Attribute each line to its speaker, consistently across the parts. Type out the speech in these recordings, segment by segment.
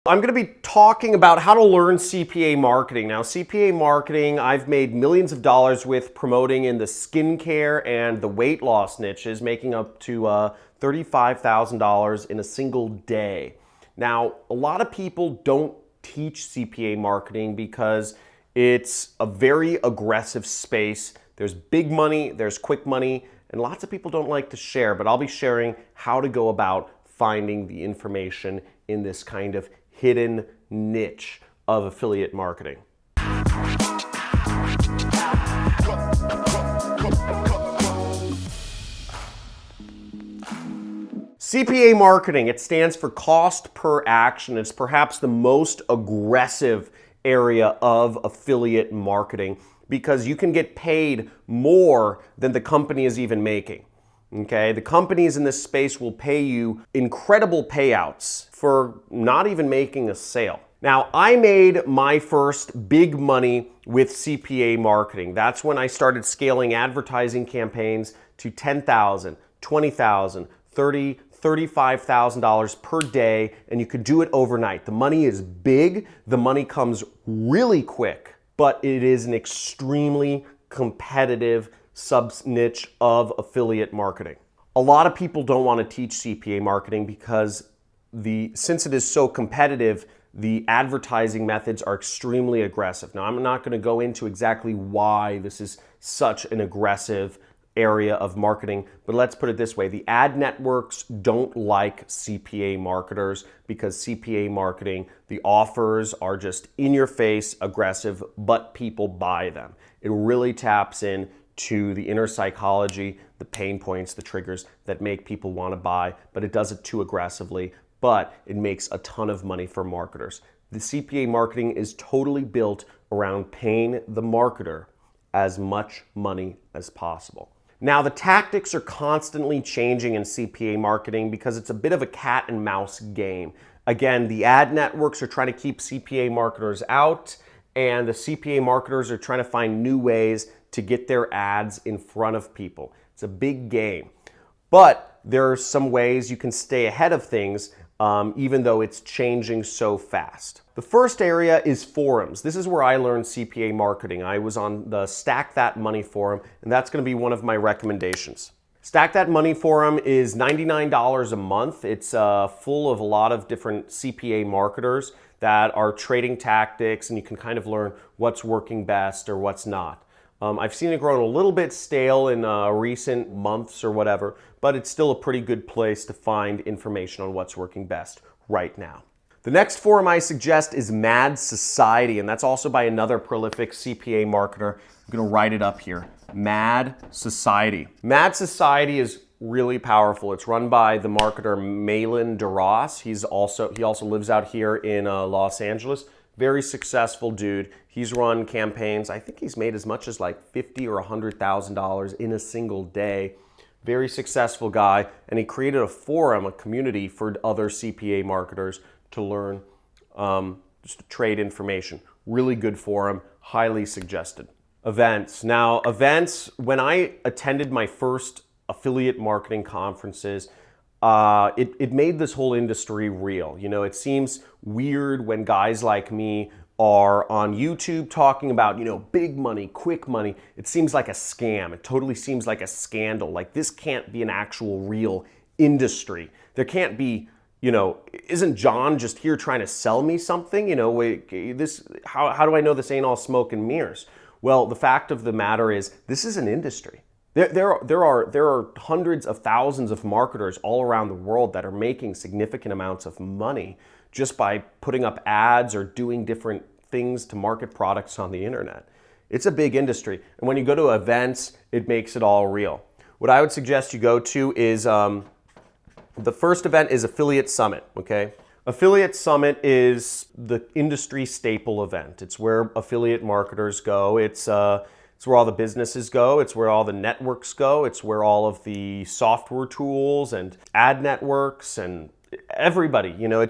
Speaker 1: I'm going to be talking about how to learn CPA marketing. Now, CPA marketing, I've made millions of dollars with promoting in the skincare and the weight loss niches, making up to $35,000 in a single day. Now, a lot of people don't teach CPA marketing because it's a very aggressive space. There's big money, there's quick money, and lots of people don't like to share, but I'll be sharing how to go about finding the information in this kind of hidden niche of affiliate marketing. CPA marketing, it stands for cost per action. It's perhaps the most aggressive area of affiliate marketing because you can get paid more than the company is even making. Okay, the companies in this space will pay you incredible payouts for not even making a sale. Now, I made my first big money with CPA marketing. That's when I started scaling advertising campaigns to $10,000, $20,000, $30,000, $35,000 per day, and you could do it overnight. The money is big, the money comes really quick, but it is an extremely competitive sub-niche of affiliate marketing. A lot of people don't want to teach CPA marketing because since it is so competitive, the advertising methods are extremely aggressive. Now, I'm not going to go into exactly why this is such an aggressive area of marketing, but let's put it this way. The ad networks don't like CPA marketers because CPA marketing, the offers are just in your face, aggressive, but people buy them. It really taps in to the inner psychology, the pain points, the triggers that make people want to buy, but it does it too aggressively, but it makes a ton of money for marketers. The CPA marketing is totally built around paying the marketer as much money as possible. Now, the tactics are constantly changing in CPA marketing because it's a bit of a cat and mouse game. Again, the ad networks are trying to keep CPA marketers out, and the CPA marketers are trying to find new ways to get their ads in front of people. It's a big game. But there are some ways you can stay ahead of things even though it's changing so fast. The first area is forums. This is where I learned CPA marketing. I was on the Stack That Money forum, and that's going to be one of my recommendations. Stack That Money forum is $99 a month. It's full of a lot of different CPA marketers that are trading tactics, and you can kind of learn what's working best or what's not. I've seen it grow a little bit stale in recent months or whatever, but it's still a pretty good place to find information on what's working best right now. The next forum I suggest is Mad Society, and that's also by another prolific CPA marketer. I'm going to write it up here. Mad Society. Mad Society is really powerful. It's run by the marketer Malin DeRoss. He also lives out here in Los Angeles. Very successful dude. He's run campaigns. I think he's made as much as like $50,000 or $100,000 in a single day. Very successful guy, and he created a forum, a community for other CPA marketers to learn, just to trade information. Really good forum, highly suggested. Events. Now, events, when I attended my first affiliate marketing conferences, it made this whole industry real. You know, it seems weird when guys like me are on YouTube talking about, you know, big money, quick money. It seems like a scam. It totally seems like a scandal. Like, this can't be an actual real industry. There can't be, you know, isn't John just here trying to sell me something? You know, how do I know this ain't all smoke and mirrors? Well, the fact of the matter is, this is an industry. There are hundreds of thousands of marketers all around the world that are making significant amounts of money just by putting up ads or doing different things to market products on the internet. It's a big industry. And when you go to events, it makes it all real. What I would suggest you go to is, the first event is Affiliate Summit, okay? Affiliate Summit is the industry staple event. It's where affiliate marketers go. It's where all the businesses go. It's where all the networks go. It's where all of the software tools and ad networks and everybody, you know,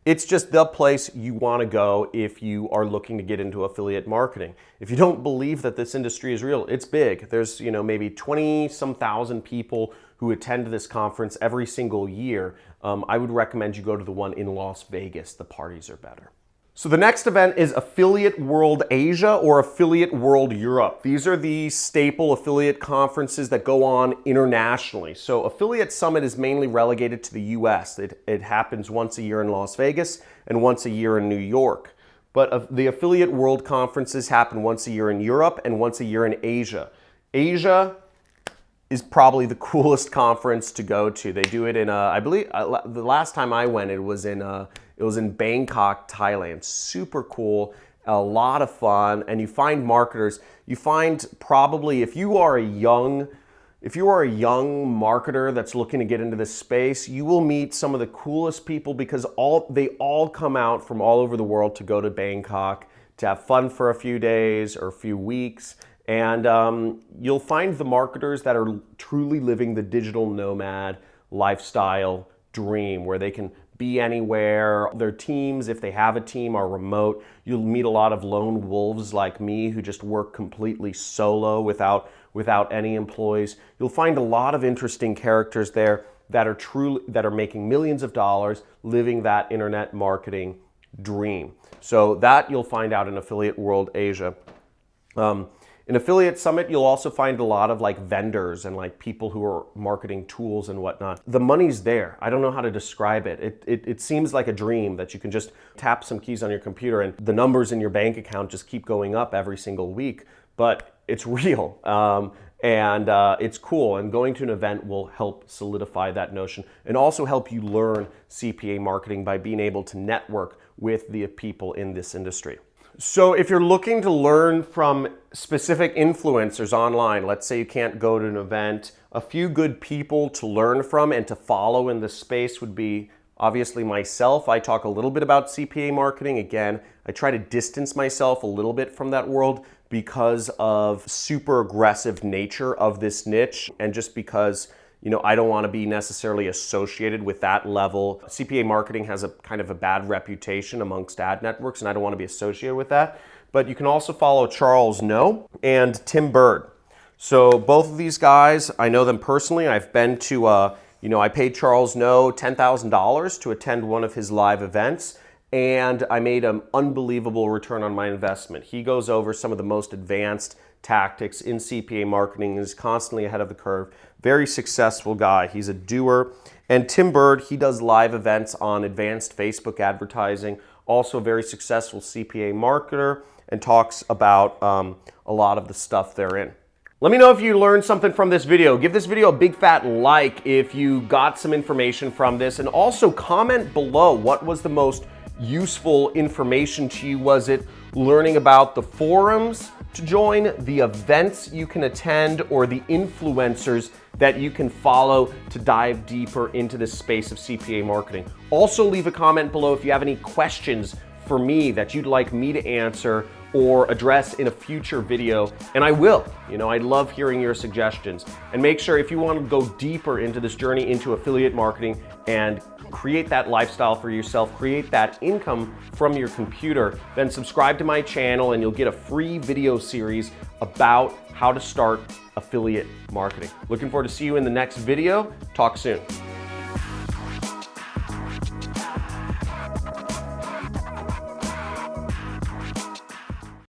Speaker 1: It's just the place you want to go if you are looking to get into affiliate marketing. If you don't believe that this industry is real, it's big. There's, maybe 20-some thousand people who attend this conference every single year. I would recommend you go to the one in Las Vegas. The parties are better. So the next event is Affiliate World Asia or Affiliate World Europe. These are the staple affiliate conferences that go on internationally. So Affiliate Summit is mainly relegated to the US. It happens once a year in Las Vegas and once a year in New York. But the Affiliate World Conferences happen once a year in Europe and once a year in Asia. Asia is probably the coolest conference to go to. They do it in, I believe, the last time I went, it was in Bangkok, Thailand. Super cool, a lot of fun, and you find marketers. You find probably if you are a young marketer that's looking to get into this space, you will meet some of the coolest people because they all come out from all over the world to go to Bangkok to have fun for a few days or a few weeks. And you'll find the marketers that are truly living the digital nomad lifestyle dream where they can be anywhere. Their teams, if they have a team, are remote. You'll meet a lot of lone wolves like me who just work completely solo without any employees. You'll find a lot of interesting characters there that are making millions of dollars living that internet marketing dream. So that you'll find out in Affiliate World Asia. In Affiliate Summit, you'll also find a lot of vendors and people who are marketing tools and whatnot. The money's there. I don't know how to describe it. It seems like a dream that you can just tap some keys on your computer and the numbers in your bank account just keep going up every single week. But it's real and it's cool. And going to an event will help solidify that notion and also help you learn CPA marketing by being able to network with the people in this industry. So if you're looking to learn from specific influencers online, let's say you can't go to an event, a few good people to learn from and to follow in this space would be obviously myself. I talk a little bit about CPA marketing. Again, I try to distance myself a little bit from that world because of super aggressive nature of this niche and just because I don't want to be necessarily associated with that level. CPA marketing has a kind of a bad reputation amongst ad networks, and I don't want to be associated with that. But you can also follow Charles No and Tim Bird. So both of these guys, I know them personally. I've been to, I paid Charles No $10,000 to attend one of his live events, and I made an unbelievable return on my investment. He goes over some of the most advanced tactics in CPA marketing and is constantly ahead of the curve. Very successful guy. He's a doer. And Tim Bird, he does live events on advanced Facebook advertising. Also a very successful CPA marketer and talks about a lot of the stuff therein. Let me know if you learned something from this video. Give this video a big fat like if you got some information from this, and also comment below what was the most useful information to you. Was it learning about the forums to join, the events you can attend, or the influencers that you can follow to dive deeper into this space of CPA marketing? Also leave a comment below if you have any questions for me that you'd like me to answer or address in a future video, and I will. I love hearing your suggestions. And make sure if you want to go deeper into this journey into affiliate marketing and create that lifestyle for yourself, create that income from your computer, then subscribe to my channel and you'll get a free video series about how to start affiliate marketing. Looking forward to see you in the next video. Talk soon.